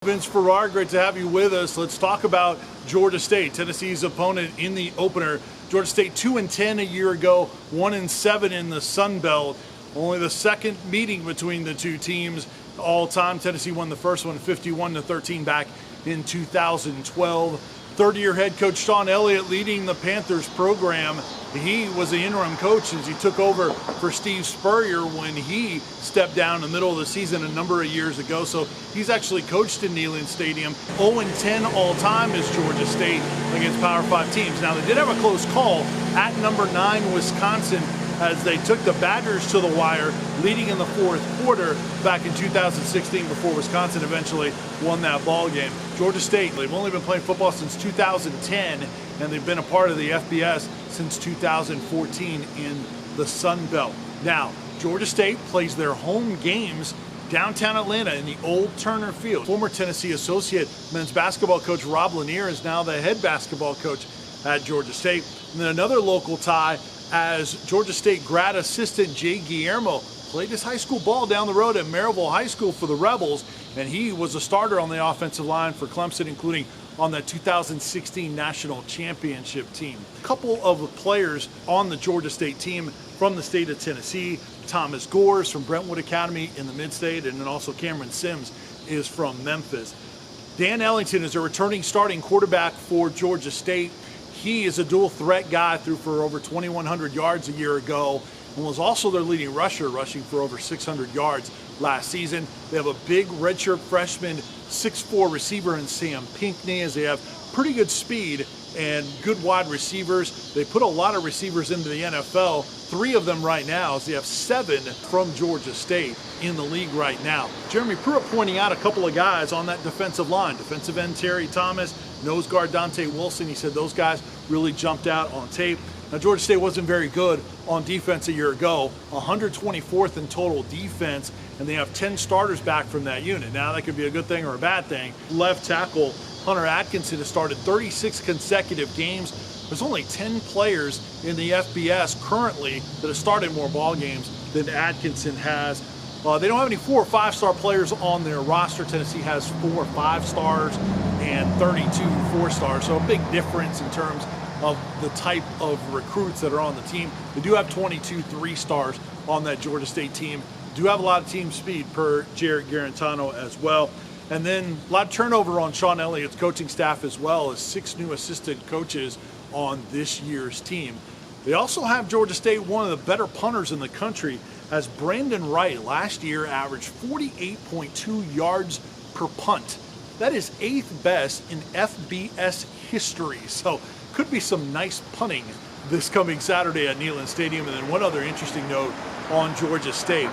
Vince Ferrara, great to have you with us. Let's talk about Georgia State, Tennessee's opponent in the opener. Georgia State 2-10 a year ago, 1-7 in the Sun Belt. Only the second meeting between the two teams all time. Tennessee won the first one 51-13 back in 2012. Third-year head coach Shawn Elliott leading the Panthers program. He was the interim coach as he took over for Steve Spurrier when he stepped down in the middle of the season a number of years ago. So he's actually coached in Neyland Stadium. 0-10 all-time is Georgia State against Power 5 teams. Now, they did have a close call at number 9, Wisconsin, as they took the Badgers to the wire, leading in the fourth quarter back in 2016 before Wisconsin eventually won that ball game. Georgia State, they've only been playing football since 2010, and they've been a part of the FBS since 2014 in the Sun Belt. Now, Georgia State plays their home games downtown Atlanta in the old Turner Field. Former Tennessee associate men's basketball coach Rob Lanier is now the head basketball coach at Georgia State. And then another local tie, as Georgia State grad assistant Jay Guillermo played his high school ball down the road at Maryville High School for the Rebels, and he was a starter on the offensive line for Clemson, including on the 2016 National Championship team. A couple of the players on the Georgia State team from the state of Tennessee: Thomas Gores from Brentwood Academy in the Mid-State, and then also Cameron Sims is from Memphis. Dan Ellington is a returning starting quarterback for Georgia State. He is a dual threat guy, threw for over 2,100 yards a year ago, and was also their leading rusher, rushing for over 600 yards last season. They have a big redshirt freshman, 6'4" receiver in Sam Pinckney, as they have pretty good speed and good wide receivers. They put a lot of receivers into the NFL, 3 of them right now, as they have 7 from Georgia State in the league right now. Jeremy Pruitt pointing out a couple of guys on that defensive line. Defensive end Terry Thomas, nose guard Dante Wilson. He said those guys really jumped out on tape. Now, Georgia State wasn't very good on defense a year ago, 124th in total defense, and they have 10 starters back from that unit. Now, that could be a good thing or a bad thing. Left tackle Hunter Atkinson has started 36 consecutive games. There's only 10 players in the FBS currently that have started more ball games than Atkinson has. They don't have any 4 or 5-star players on their roster. Tennessee has 4 5-stars and 32 4-stars, so a big difference in terms of the type of recruits that are on the team. They do have 22 3-stars on that Georgia State team. Do have a lot of team speed per Jared Garantano as well. And then a lot of turnover on Shawn Elliott's coaching staff, as well as 6 new assistant coaches on this year's team. They also have Georgia State, one of the better punters in the country, as Brandon Wright last year averaged 48.2 yards per punt. That is 8th best in FBS history. So could be some nice punting this coming Saturday at Neyland Stadium. And then one other interesting note on Georgia State.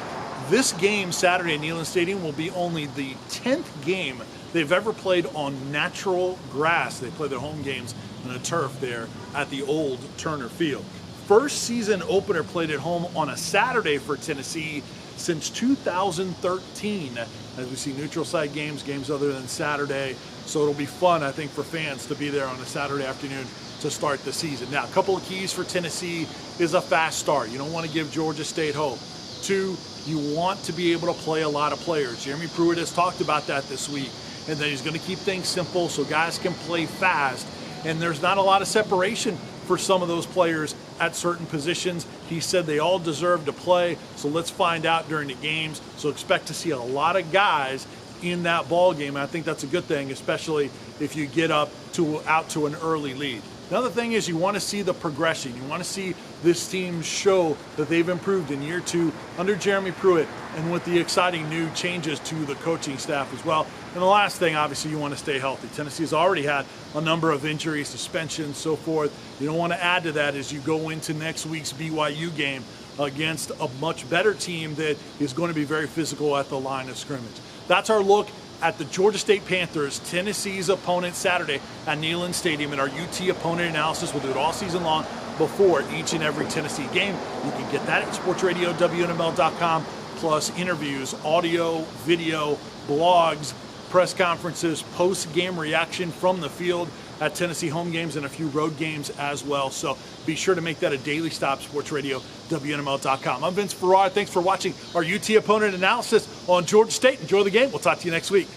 This game Saturday at Neyland Stadium will be only the 10th game they've ever played on natural grass. They play their home games on a turf there at the old Turner Field. First season opener played at home on a Saturday for Tennessee since 2013, as we see neutral site games, games other than Saturday. So it'll be fun, I think, for fans to be there on a Saturday afternoon to start the season. Now, a couple of keys for Tennessee is a fast start. You don't want to give Georgia State hope. 2, you want to be able to play a lot of players. Jeremy Pruitt has talked about that this week, and that he's going to keep things simple so guys can play fast. And there's not a lot of separation for some of those players at certain positions. He said they all deserve to play, so let's find out during the games. So expect to see a lot of guys in that ball game. I think that's a good thing, especially if you get out to an early lead. Another thing is you want to see the progression. You want to see this team show that they've improved in year 2 under Jeremy Pruitt, and with the exciting new changes to the coaching staff as well. And the last thing, obviously, you want to stay healthy. Tennessee's already had a number of injuries, suspensions, so forth. You don't want to add to that as you go into next week's BYU game against a much better team that is going to be very physical at the line of scrimmage. That's our look at the Georgia State Panthers, Tennessee's opponent Saturday at Neyland Stadium. In our UT opponent analysis, we'll do it all season long before each and every Tennessee game. You can get that at sportsradio.WNML.com, plus interviews, audio, video, blogs, press conferences, post-game reaction from the field at Tennessee home games and a few road games as well. So be sure to make that a daily stop, sportsradio.WNML.com. I'm Vince Ferrara. Thanks for watching our UT opponent analysis on Georgia State. Enjoy the game. We'll talk to you next week.